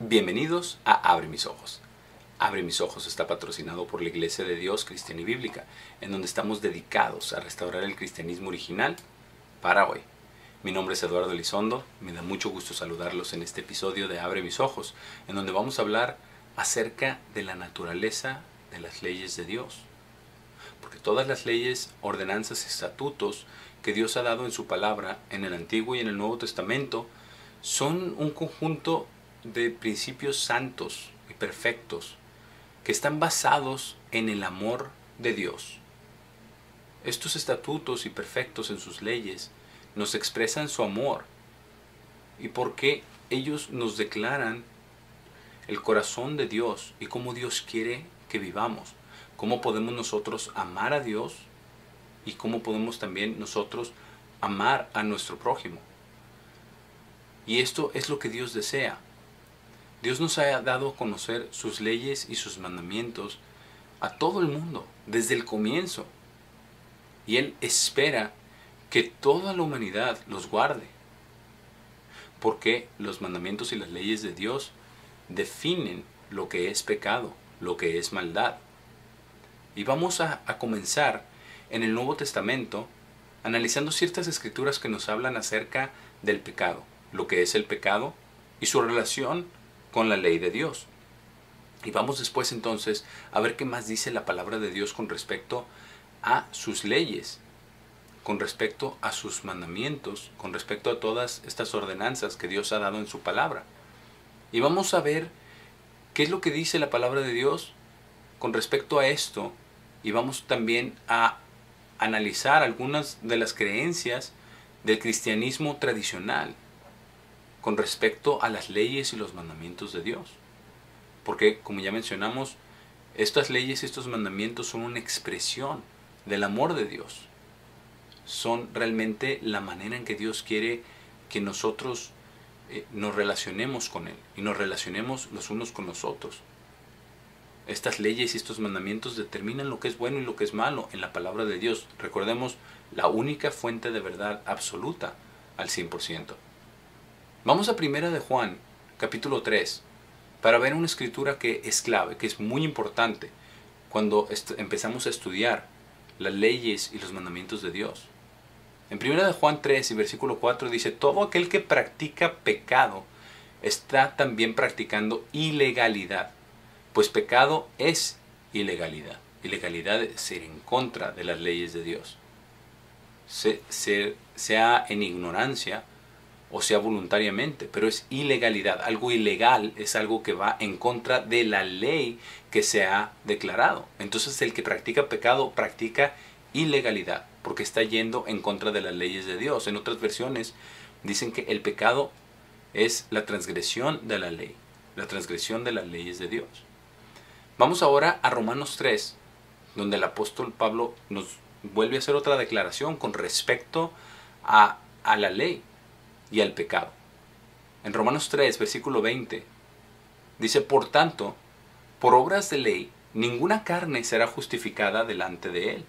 Bienvenidos a Abre Mis Ojos. Abre Mis Ojos está patrocinado por la Iglesia de Dios Cristiana y Bíblica, en donde estamos dedicados a restaurar el cristianismo original para hoy. Mi nombre es Eduardo Elizondo, me da mucho gusto saludarlos en este episodio de Abre Mis Ojos, en donde vamos a hablar acerca de la naturaleza de las leyes de Dios. Porque todas las leyes, ordenanzas y estatutos que Dios ha dado en su palabra, en el Antiguo y en el Nuevo Testamento, son un conjunto de principios santos y perfectos que están basados en el amor de Dios. Estos estatutos y perfectos en sus leyes nos expresan su amor y porque ellos nos declaran el corazón de Dios y cómo Dios quiere que vivamos, cómo podemos nosotros amar a Dios y cómo podemos también nosotros amar a nuestro prójimo. Y esto es lo que Dios desea. Dios nos ha dado a conocer sus leyes y sus mandamientos a todo el mundo, desde el comienzo. Y Él espera que toda la humanidad los guarde. Porque los mandamientos y las leyes de Dios definen lo que es pecado, lo que es maldad. Y vamos a comenzar en el Nuevo Testamento analizando ciertas escrituras que nos hablan acerca del pecado, lo que es el pecado y su relación con la ley de Dios. Y vamos después entonces a ver qué más dice la palabra de Dios con respecto a sus leyes, con respecto a sus mandamientos, con respecto a todas estas ordenanzas que Dios ha dado en su palabra. Y vamos a ver qué es lo que dice la palabra de Dios con respecto a esto, y vamos también a analizar algunas de las creencias del cristianismo tradicional con respecto a las leyes y los mandamientos de Dios. Porque, como ya mencionamos, estas leyes y estos mandamientos son una expresión del amor de Dios. Son realmente la manera en que Dios quiere que nosotros nos relacionemos con Él y nos relacionemos los unos con los otros. Estas leyes y estos mandamientos determinan lo que es bueno y lo que es malo en la palabra de Dios. Recordemos, la única fuente de verdad absoluta al 100%. Vamos a Primera de Juan, capítulo 3, para ver una escritura que es clave, que es muy importante cuando empezamos a estudiar las leyes y los mandamientos de Dios. En Primera de Juan 3 y versículo 4 dice: todo aquel que practica pecado está también practicando ilegalidad, pues pecado es ilegalidad. Ilegalidad es ser en contra de las leyes de Dios, sea en ignorancia o sea voluntariamente, pero es ilegalidad. Algo ilegal es algo que va en contra de la ley que se ha declarado. Entonces el que practica pecado practica ilegalidad, porque está yendo en contra de las leyes de Dios. En otras versiones dicen que el pecado es la transgresión de la ley, la transgresión de las leyes de Dios. Vamos ahora a Romanos 3, donde el apóstol Pablo nos vuelve a hacer otra declaración con respecto a la ley y al pecado. En Romanos 3, versículo 20, dice: por tanto, por obras de ley, ninguna carne será justificada delante de Él,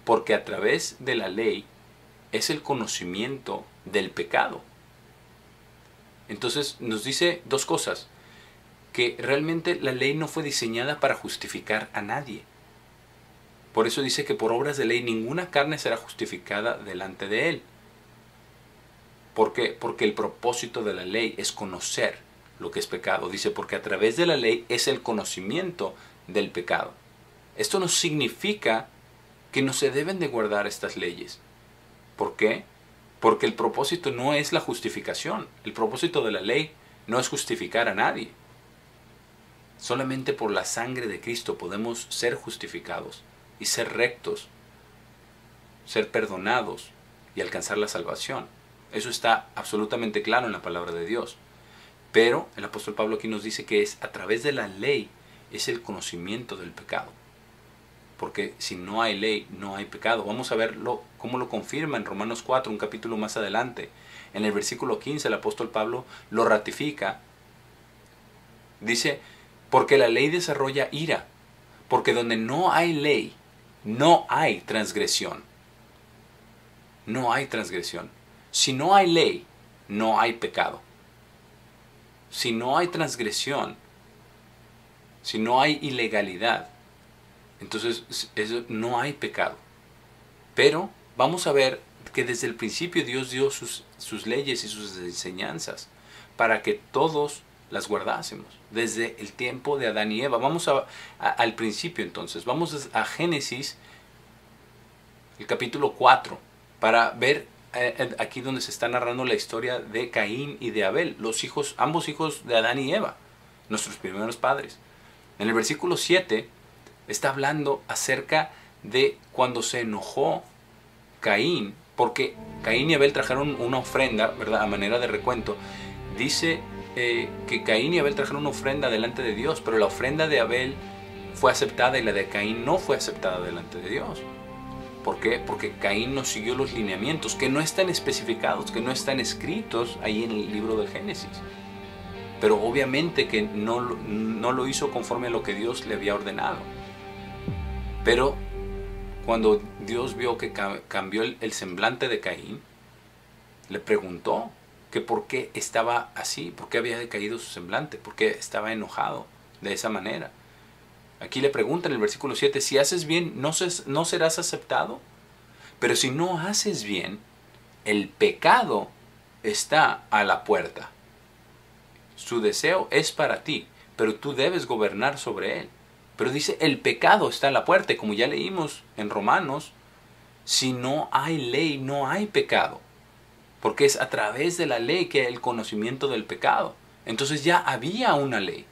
porque a través de la ley es el conocimiento del pecado. Entonces nos dice dos cosas: que realmente la ley no fue diseñada para justificar a nadie. Por eso dice que por obras de ley ninguna carne será justificada delante de Él. ¿Por qué? Porque el propósito de la ley es conocer lo que es pecado. Dice, porque a través de la ley es el conocimiento del pecado. Esto no significa que no se deben de guardar estas leyes. ¿Por qué? Porque el propósito no es la justificación. El propósito de la ley no es justificar a nadie. Solamente por la sangre de Cristo podemos ser justificados y ser rectos, ser perdonados y alcanzar la salvación. Eso está absolutamente claro en la palabra de Dios. Pero el apóstol Pablo aquí nos dice que es a través de la ley es el conocimiento del pecado. Porque si no hay ley, no hay pecado. Vamos a verlo cómo lo confirma en Romanos 4, un capítulo más adelante. En el versículo 15 el apóstol Pablo lo ratifica. Dice: porque la ley desarrolla ira, porque donde no hay ley, no hay transgresión. No hay transgresión. Si no hay ley, no hay pecado. si no hay transgresión, si no hay ilegalidad, entonces no hay pecado. Pero vamos a ver que desde el principio Dios dio sus leyes y sus enseñanzas para que todos las guardásemos. Desde el tiempo de Adán y Eva. Vamos al principio entonces. Vamos a Génesis, el capítulo 4, para ver aquí donde se está narrando la historia de Caín y de Abel, ambos hijos de Adán y Eva, nuestros primeros padres. En el versículo 7 está hablando acerca de cuando se enojó Caín, porque Caín y Abel trajeron una ofrenda, ¿verdad? A manera de recuento. Dice que Caín y Abel trajeron una ofrenda delante de Dios, pero la ofrenda de Abel fue aceptada y la de Caín no fue aceptada delante de Dios. ¿Por qué? Porque Caín no siguió los lineamientos que no están especificados, que no están escritos ahí en el libro de Génesis. Pero obviamente que no lo hizo conforme a lo que Dios le había ordenado. Pero cuando Dios vio que cambió el semblante de Caín, le preguntó que por qué estaba así, por qué había decaído su semblante, por qué estaba enojado de esa manera. Aquí le pregunta en el versículo 7, si haces bien, ¿no serás aceptado? Pero si no haces bien, el pecado está a la puerta. Su deseo es para ti, pero tú debes gobernar sobre él. Pero dice, el pecado está a la puerta. Y como ya leímos en Romanos, si no hay ley, no hay pecado. Porque es a través de la ley que hay el conocimiento del pecado. Entonces ya había una ley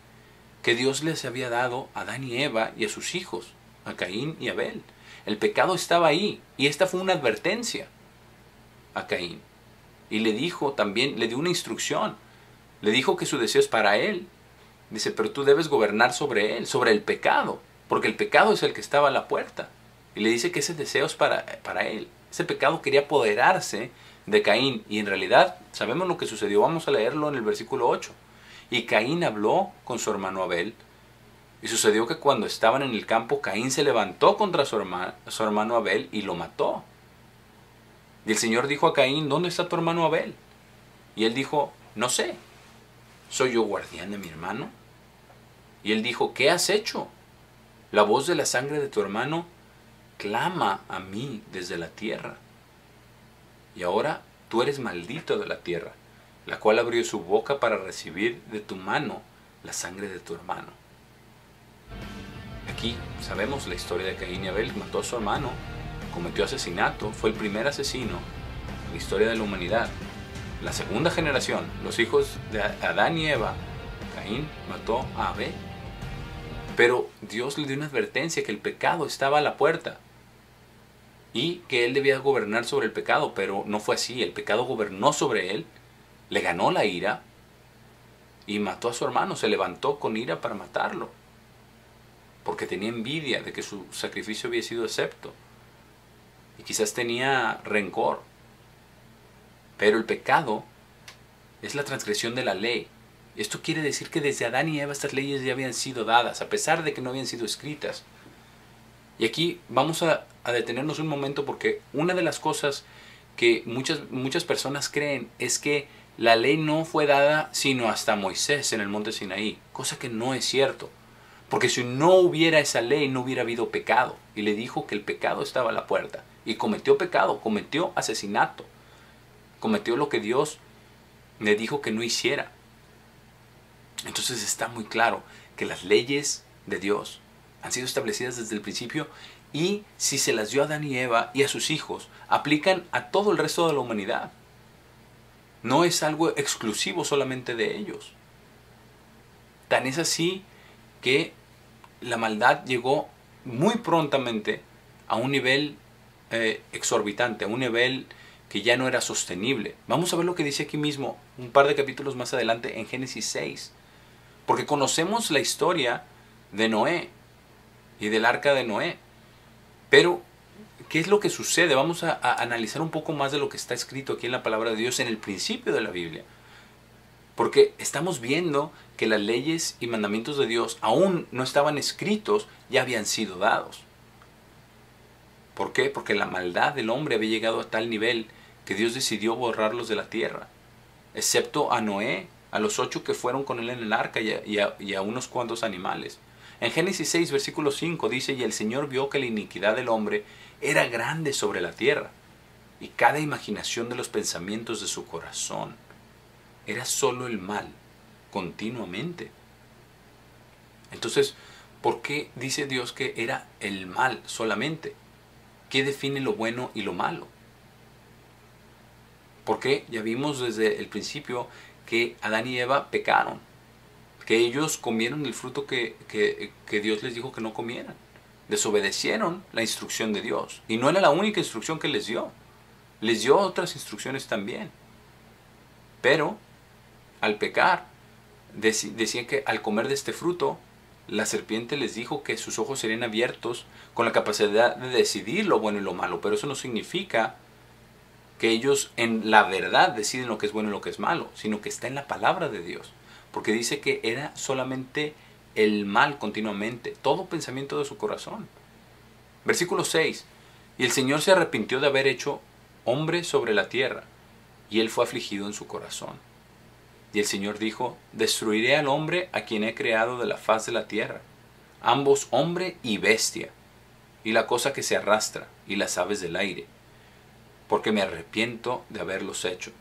que Dios les había dado a Adán y Eva y a sus hijos, a Caín y Abel. El pecado estaba ahí, y esta fue una advertencia a Caín. Y le dijo también, le dio una instrucción. Le dijo que su deseo es para él. Dice, pero tú debes gobernar sobre él, sobre el pecado, porque el pecado es el que estaba a la puerta. Y le dice que ese deseo es para él. Ese pecado quería apoderarse de Caín, y en realidad sabemos lo que sucedió. Vamos a leerlo en el versículo 8. Y Caín habló con su hermano Abel, y sucedió que cuando estaban en el campo, Caín se levantó contra su hermano Abel y lo mató. Y el Señor dijo a Caín, ¿dónde está tu hermano Abel? Y él dijo, no sé, ¿soy yo guardián de mi hermano? Y él dijo, ¿qué has hecho? La voz de la sangre de tu hermano clama a mí desde la tierra. Y ahora tú eres maldito de la tierra, la cual abrió su boca para recibir de tu mano la sangre de tu hermano. Aquí sabemos la historia de Caín y Abel. Mató a su hermano, cometió asesinato, fue el primer asesino en la historia de la humanidad. La segunda generación, los hijos de Adán y Eva, Caín mató a Abel. Pero Dios le dio una advertencia que el pecado estaba a la puerta y que él debía gobernar sobre el pecado, pero no fue así. El pecado gobernó sobre él, le ganó la ira y mató a su hermano. Se levantó con ira para matarlo, porque tenía envidia de que su sacrificio había sido acepto y quizás tenía rencor. Pero el pecado es la transgresión de la ley. Esto quiere decir que desde Adán y Eva estas leyes ya habían sido dadas, a pesar de que no habían sido escritas. Y aquí vamos a detenernos un momento, porque una de las cosas que muchas personas creen es que la ley no fue dada sino hasta Moisés en el monte Sinaí, cosa que no es cierto. Porque si no hubiera esa ley, no hubiera habido pecado. Y le dijo que el pecado estaba a la puerta. Y cometió pecado, cometió asesinato. Cometió lo que Dios le dijo que no hiciera. Entonces está muy claro que las leyes de Dios han sido establecidas desde el principio, y si se las dio a Adán y Eva y a sus hijos, aplican a todo el resto de la humanidad. No es algo exclusivo solamente de ellos. Tan es así que la maldad llegó muy prontamente a un nivel exorbitante, a un nivel que ya no era sostenible. Vamos a ver lo que dice aquí mismo, un par de capítulos más adelante, en Génesis 6. Porque conocemos la historia de Noé y del arca de Noé. Pero, ¿qué es lo que sucede? Vamos a analizar un poco más de lo que está escrito aquí en la palabra de Dios en el principio de la Biblia. Porque estamos viendo que las leyes y mandamientos de Dios aún no estaban escritos, ya habían sido dados. ¿Por qué? Porque la maldad del hombre había llegado a tal nivel que Dios decidió borrarlos de la tierra. Excepto a Noé a los 8 que fueron con él en el arca y a unos cuantos animales. En Génesis 6, versículo 5 dice, y el Señor vio que la iniquidad del hombre era grande sobre la tierra, y cada imaginación de los pensamientos de su corazón era solo el mal, continuamente. Entonces, ¿por qué dice Dios que era el mal solamente? ¿Qué define lo bueno y lo malo? Porque ya vimos desde el principio que Adán y Eva pecaron, que ellos comieron el fruto que Dios les dijo que no comieran. Desobedecieron la instrucción de Dios. Y no era la única instrucción que les dio. Les dio otras instrucciones también. Pero al pecar, decían que al comer de este fruto, la serpiente les dijo que sus ojos serían abiertos con la capacidad de decidir lo bueno y lo malo. Pero eso no significa que ellos en la verdad deciden lo que es bueno y lo que es malo, sino que está en la palabra de Dios. Porque dice que era solamente el mal continuamente, todo pensamiento de su corazón. Versículo 6. Y el Señor se arrepintió de haber hecho hombre sobre la tierra, y él fue afligido en su corazón. Y el Señor dijo, destruiré al hombre a quien he creado de la faz de la tierra, ambos hombre y bestia, y la cosa que se arrastra, y las aves del aire, porque me arrepiento de haberlos hecho.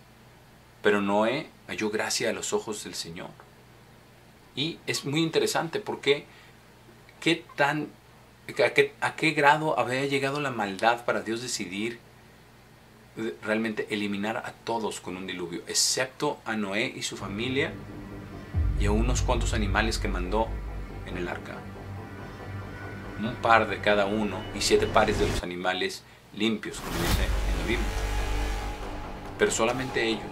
Pero Noé halló gracia a los ojos del Señor. Y es muy interesante porque a qué grado había llegado la maldad para Dios decidir realmente eliminar a todos con un diluvio, excepto a Noé y su familia y a unos cuantos animales que mandó en el arca. Un par de cada uno y 7 pares de los animales limpios, como dice en la Biblia. Pero solamente ellos.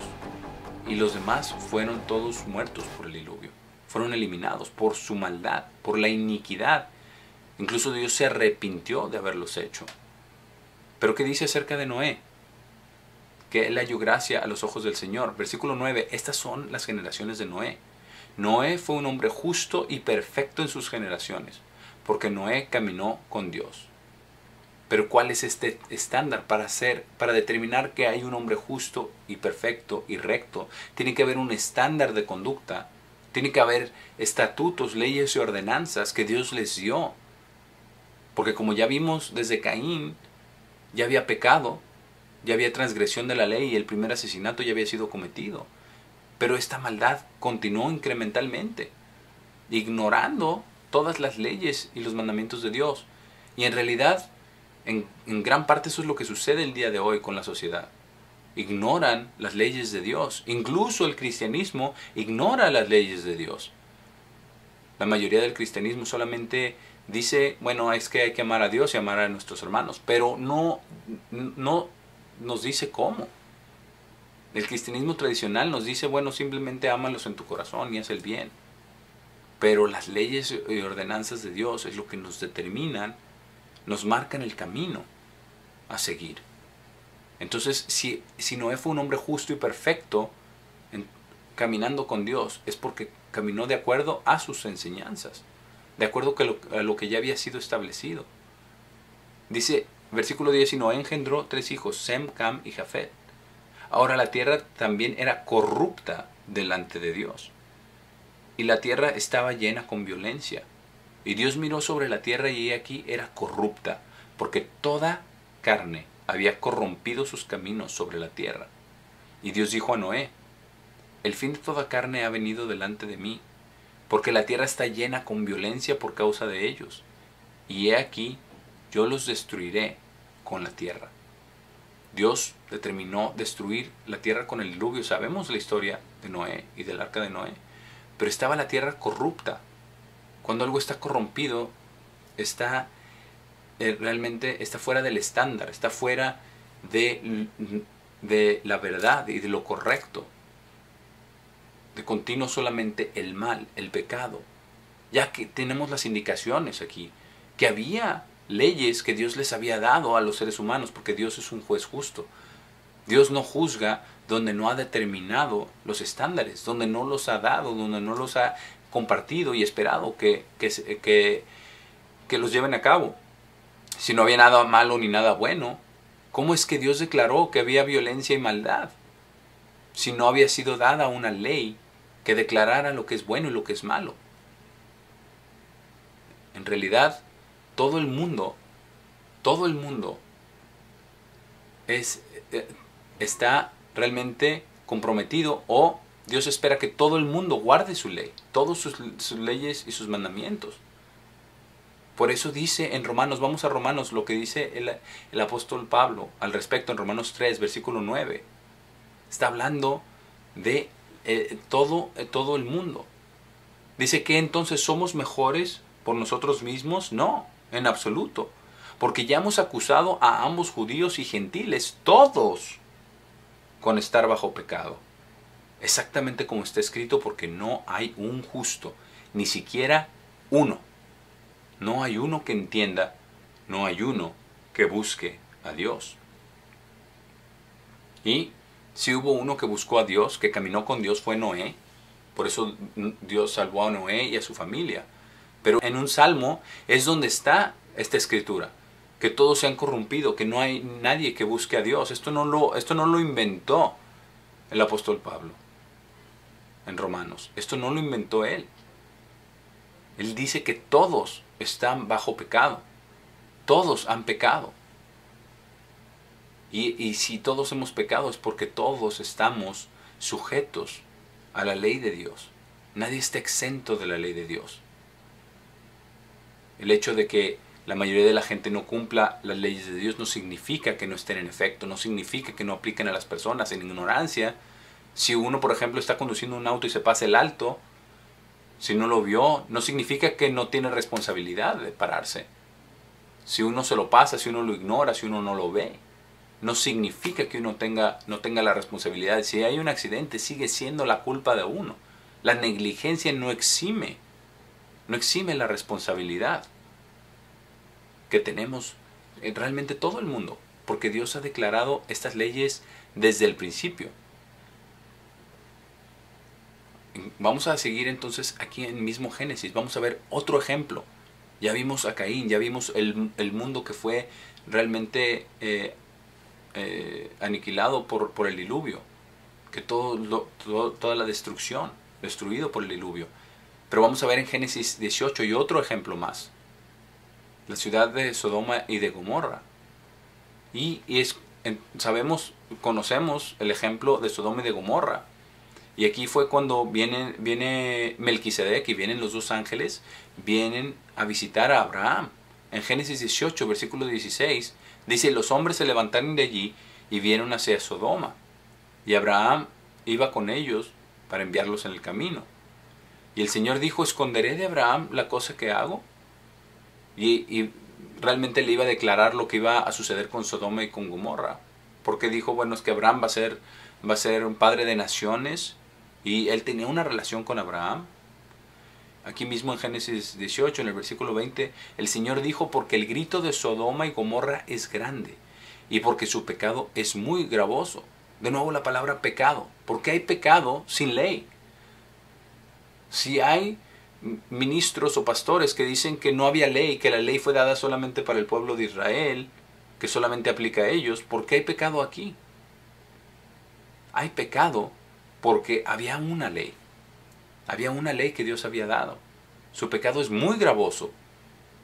Y los demás fueron todos muertos por el diluvio. Fueron eliminados por su maldad, por la iniquidad. Incluso Dios se arrepintió de haberlos hecho. Pero ¿qué dice acerca de Noé? Que él halló gracia a los ojos del Señor. Versículo 9. Estas son las generaciones de Noé. Noé fue un hombre justo y perfecto en sus generaciones, porque Noé caminó con Dios. Pero ¿cuál es este estándar para determinar que hay un hombre justo y perfecto y recto? Tiene que haber un estándar de conducta. Tiene que haber estatutos, leyes y ordenanzas que Dios les dio. Porque como ya vimos desde Caín, ya había pecado, ya había transgresión de la ley y el primer asesinato ya había sido cometido. Pero esta maldad continuó incrementalmente, ignorando todas las leyes y los mandamientos de Dios. Y en realidad, en gran parte eso es lo que sucede el día de hoy con la sociedad. Ignoran las leyes de Dios. Incluso el cristianismo ignora las leyes de Dios. La mayoría del cristianismo solamente dice, bueno, es que hay que amar a Dios y amar a nuestros hermanos, pero no nos dice cómo. El cristianismo tradicional nos dice, bueno, simplemente ámalos en tu corazón y haz el bien. Pero las leyes y ordenanzas de Dios es lo que nos determinan, nos marcan el camino a seguir. Entonces, si Noé fue un hombre justo y perfecto caminando con Dios, es porque caminó de acuerdo a sus enseñanzas, de acuerdo a lo que ya había sido establecido. Dice, versículo 10, y Noé engendró 3 hijos, Sem, Cam y Jafet. Ahora la tierra también era corrupta delante de Dios, y la tierra estaba llena con violencia. Y Dios miró sobre la tierra y aquí era corrupta, porque toda carne había corrompido sus caminos sobre la tierra. Y Dios dijo a Noé, el fin de toda carne ha venido delante de mí, porque la tierra está llena con violencia por causa de ellos. Y he aquí, yo los destruiré con la tierra. Dios determinó destruir la tierra con el diluvio. Sabemos la historia de Noé y del arca de Noé. Pero estaba la tierra corrupta. Cuando algo está corrompido, realmente está fuera del estándar, está fuera de la verdad y de lo correcto. De continuo solamente el mal, el pecado. Ya que tenemos las indicaciones aquí, que había leyes que Dios les había dado a los seres humanos, porque Dios es un juez justo. Dios no juzga donde no ha determinado los estándares, donde no los ha dado, donde no los ha compartido y esperado que los lleven a cabo. Si no había nada malo ni nada bueno, ¿cómo es que Dios declaró que había violencia y maldad? Si no había sido dada una ley que declarara lo que es bueno y lo que es malo. En realidad, todo el mundo está realmente comprometido, o Dios espera que todo el mundo guarde su ley, todas sus leyes y sus mandamientos. Por eso dice en Romanos, vamos a Romanos, lo que dice el apóstol Pablo al respecto en Romanos 3, versículo 9. Está hablando de todo el mundo. Dice que entonces somos mejores por nosotros mismos. No, en absoluto. Porque ya hemos acusado a ambos judíos y gentiles, todos, con estar bajo pecado. Exactamente como está escrito, porque no hay un justo, ni siquiera uno. No hay uno que entienda, no hay uno que busque a Dios. Y si hubo uno que buscó a Dios, que caminó con Dios, fue Noé. Por eso Dios salvó a Noé y a su familia. Pero en un salmo es donde está esta escritura, que todos se han corrompido, que no hay nadie que busque a Dios. Esto no lo inventó el apóstol Pablo en Romanos. Esto no lo inventó él. Él dice que todos están bajo pecado. Todos han pecado. Y si todos hemos pecado es porque todos estamos sujetos a la ley de Dios. Nadie está exento de la ley de Dios. El hecho de que la mayoría de la gente no cumpla las leyes de Dios no significa que no estén en efecto, no significa que no apliquen a las personas en ignorancia. Si uno, por ejemplo, está conduciendo un auto y se pasa el alto, si no lo vio, no significa que no tiene responsabilidad de pararse. Si uno se lo pasa, si uno lo ignora, si uno no lo ve, no significa que uno no tenga la responsabilidad. Si hay un accidente, sigue siendo la culpa de uno. La negligencia no exime la responsabilidad que tenemos realmente todo el mundo, porque Dios ha declarado estas leyes desde el principio. Vamos a seguir entonces aquí en mismo Génesis. Vamos a ver otro ejemplo. Ya vimos a Caín, ya vimos el mundo que fue realmente aniquilado por el diluvio, que toda la destrucción, destruido por el diluvio. Pero vamos a ver en Génesis 18 y otro ejemplo más. La ciudad de Sodoma y de Gomorra. Conocemos el ejemplo de Sodoma y de Gomorra. Y aquí fue cuando viene Melquisedec y vienen los dos ángeles, vienen a visitar a Abraham. En Génesis 18, versículo 16, dice: los hombres se levantaron de allí y vinieron hacia Sodoma. Y Abraham iba con ellos para enviarlos en el camino. Y el Señor dijo: ¿esconderé de Abraham la cosa que hago? Y realmente le iba a declarar lo que iba a suceder con Sodoma y con Gomorra. Porque dijo, bueno, es que Abraham va a ser un padre de naciones. Y él tenía una relación con Abraham. Aquí mismo en Génesis 18, en el versículo 20, el Señor dijo: porque el grito de Sodoma y Gomorra es grande, y porque su pecado es muy gravoso. De nuevo la palabra pecado. Porque hay pecado sin ley. Si hay ministros o pastores que dicen que no había ley, que la ley fue dada solamente para el pueblo de Israel, que solamente aplica a ellos, ¿por qué hay pecado aquí? Hay pecado porque había una ley. Había una ley que Dios había dado. Su pecado es muy gravoso.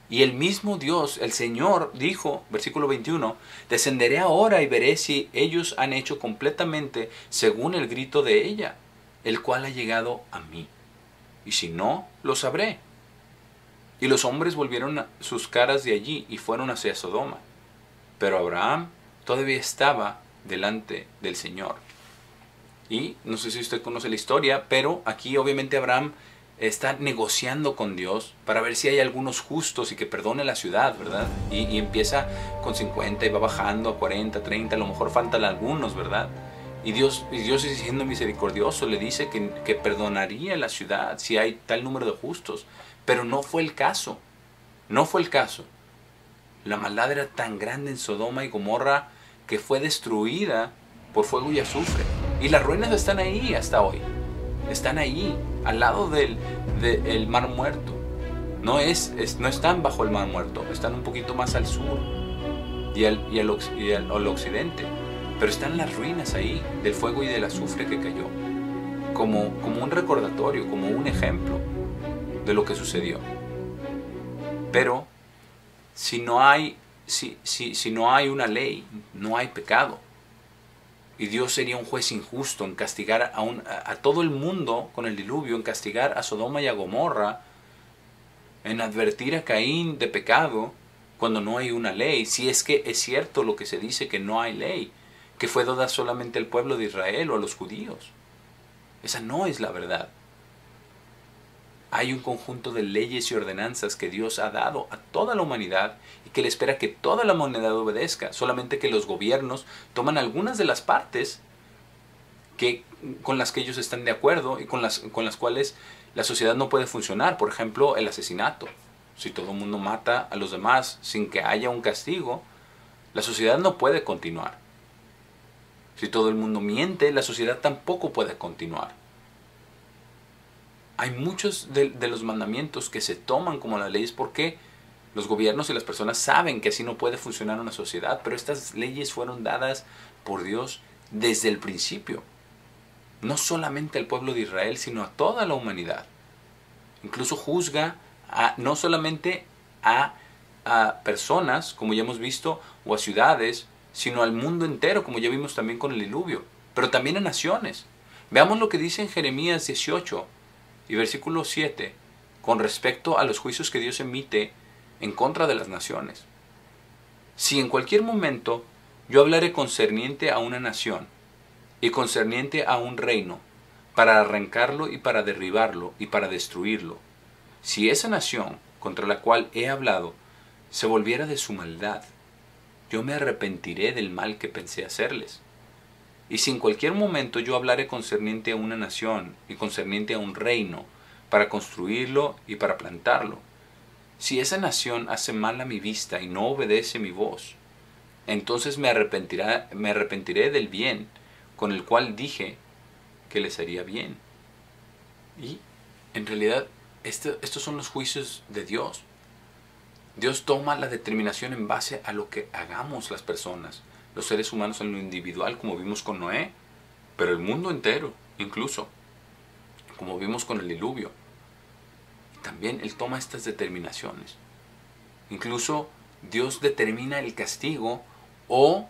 Y el mismo Dios, el Señor, dijo, versículo 21, descenderé ahora y veré si ellos han hecho completamente según el grito de ella, el cual ha llegado a mí. Y si no, lo sabré. Y los hombres volvieron sus caras de allí y fueron hacia Sodoma. Pero Abraham todavía estaba delante del Señor. Y no sé si usted conoce la historia, pero aquí obviamente Abraham está negociando con Dios para ver si hay algunos justos y que perdone la ciudad, ¿verdad? Y empieza con 50 y va bajando a 40, 30, a lo mejor faltan algunos, ¿verdad? Y Dios siendo misericordioso le dice que perdonaría la ciudad si hay tal número de justos. Pero no fue el caso. No fue el caso. La maldad era tan grande en Sodoma y Gomorra que fue destruida por fuego y azufre. Y las ruinas están ahí hasta hoy. Están ahí, al lado del Mar Muerto. No están bajo el Mar Muerto, están un poquito más al sur y al occidente. Pero están las ruinas ahí, del fuego y del azufre que cayó. como un recordatorio, como un ejemplo de lo que sucedió. Pero si no hay una ley, no hay pecado. Y Dios sería un juez injusto en castigar a todo el mundo con el diluvio, en castigar a Sodoma y a Gomorra, en advertir a Caín de pecado cuando no hay una ley. Si es que es cierto lo que se dice, que no hay ley, que fue dada solamente al pueblo de Israel o a los judíos. Esa no es la verdad. Hay un conjunto de leyes y ordenanzas que Dios ha dado a toda la humanidad y que le espera que toda la humanidad obedezca. Solamente que los gobiernos toman algunas de las partes con las que ellos están de acuerdo y con las cuales la sociedad no puede funcionar. Por ejemplo, el asesinato. Si todo el mundo mata a los demás sin que haya un castigo, la sociedad no puede continuar. Si todo el mundo miente, la sociedad tampoco puede continuar. Hay muchos de los mandamientos que se toman como las leyes porque los gobiernos y las personas saben que así no puede funcionar una sociedad, pero estas leyes fueron dadas por Dios desde el principio. No solamente al pueblo de Israel, sino a toda la humanidad. Incluso juzga no solamente a personas, como ya hemos visto, o a ciudades, sino al mundo entero, como ya vimos también con el diluvio, pero también a naciones. Veamos lo que dice en Jeremías 18 y versículo 7, con respecto a los juicios que Dios emite en contra de las naciones. Si en cualquier momento yo hablaré concerniente a una nación y concerniente a un reino, para arrancarlo y para derribarlo y para destruirlo, si esa nación contra la cual he hablado se volviera de su maldad, yo me arrepentiré del mal que pensé hacerles. Y si en cualquier momento yo hablaré concerniente a una nación y concerniente a un reino, para construirlo y para plantarlo, si esa nación hace mal a mi vista y no obedece mi voz, entonces me arrepentiré del bien con el cual dije que les haría bien. Y en realidad estos son los juicios de Dios. Dios toma la determinación en base a lo que hagamos las personas, los seres humanos en lo individual, como vimos con Noé, pero el mundo entero, incluso, como vimos con el diluvio. También Él toma estas determinaciones. Incluso Dios determina el castigo o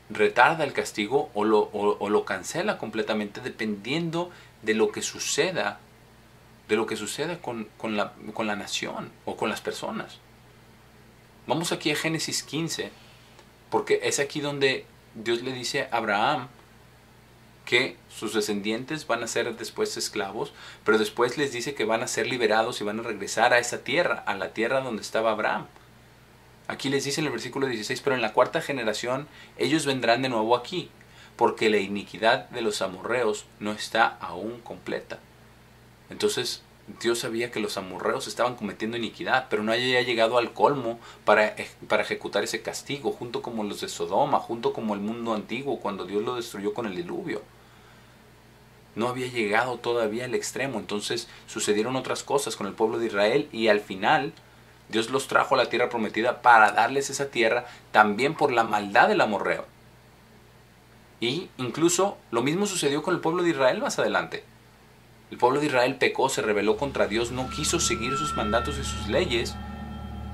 retarda el castigo o lo cancela completamente dependiendo de lo que suceda, con la nación o con las personas. Vamos aquí a Génesis 15, porque es aquí donde Dios le dice a Abraham que sus descendientes van a ser después esclavos, pero después les dice que van a ser liberados y van a regresar a esa tierra, a la tierra donde estaba Abraham. Aquí les dice en el versículo 16, pero en la cuarta generación ellos vendrán de nuevo aquí, porque la iniquidad de los amorreos no está aún completa. Entonces Dios sabía que los amorreos estaban cometiendo iniquidad, pero no había llegado al colmo para ejecutar ese castigo, junto como los de Sodoma, junto como el mundo antiguo cuando Dios lo destruyó con el diluvio. No había llegado todavía al extremo. Entonces sucedieron otras cosas con el pueblo de Israel y al final Dios los trajo a la tierra prometida para darles esa tierra también por la maldad del amorreo. Y incluso lo mismo sucedió con el pueblo de Israel más adelante. El pueblo de Israel pecó, se rebeló contra Dios, no quiso seguir sus mandatos y sus leyes,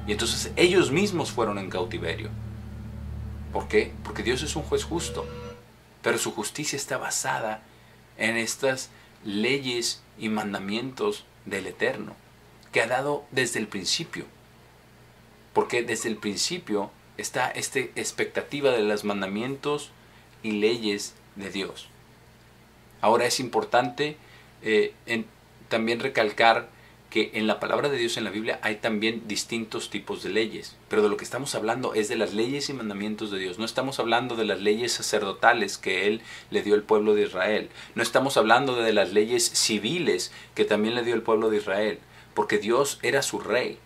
y entonces ellos mismos fueron en cautiverio. ¿Por qué? Porque Dios es un juez justo, pero su justicia está basada en estas leyes y mandamientos del Eterno, que ha dado desde el principio. Porque desde el principio está esta expectativa de los mandamientos y leyes de Dios. Ahora es importante también recalcar que en la palabra de Dios en la Biblia hay también distintos tipos de leyes, pero de lo que estamos hablando es de las leyes y mandamientos de Dios. No estamos hablando de las leyes sacerdotales que Él le dio al pueblo de Israel. No estamos hablando de las leyes civiles que también le dio el pueblo de Israel, porque Dios era su rey.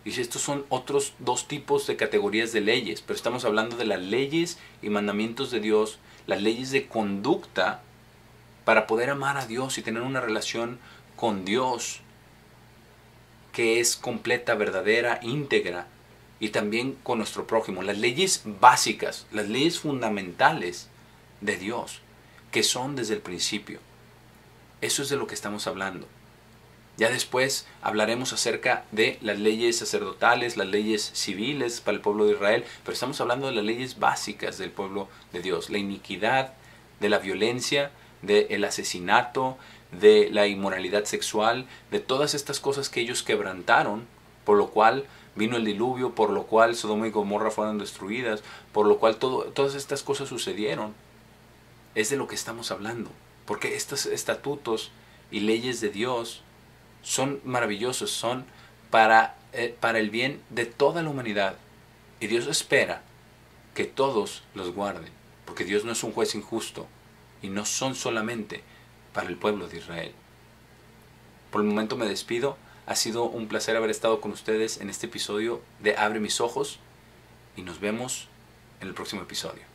Dice, estos son otros dos tipos de categorías de leyes, pero estamos hablando de las leyes y mandamientos de Dios, las leyes de conducta para poder amar a Dios y tener una relación con Dios que es completa, verdadera, íntegra, y también con nuestro prójimo. Las leyes básicas, las leyes fundamentales de Dios, que son desde el principio. Eso es de lo que estamos hablando. Ya después hablaremos acerca de las leyes sacerdotales, las leyes civiles para el pueblo de Israel, pero estamos hablando de las leyes básicas del pueblo de Dios, la iniquidad, de la violencia, del asesinato, de la inmoralidad sexual, de todas estas cosas que ellos quebrantaron, por lo cual vino el diluvio, por lo cual Sodoma y Gomorra fueron destruidas, por lo cual todas estas cosas sucedieron. Es de lo que estamos hablando, porque estos estatutos y leyes de Dios son maravillosos, son para el bien de toda la humanidad. Y Dios espera que todos los guarden, porque Dios no es un juez injusto y no son solamente para el pueblo de Israel. Por el momento me despido. Ha sido un placer haber estado con ustedes en este episodio de Abre mis ojos y nos vemos en el próximo episodio.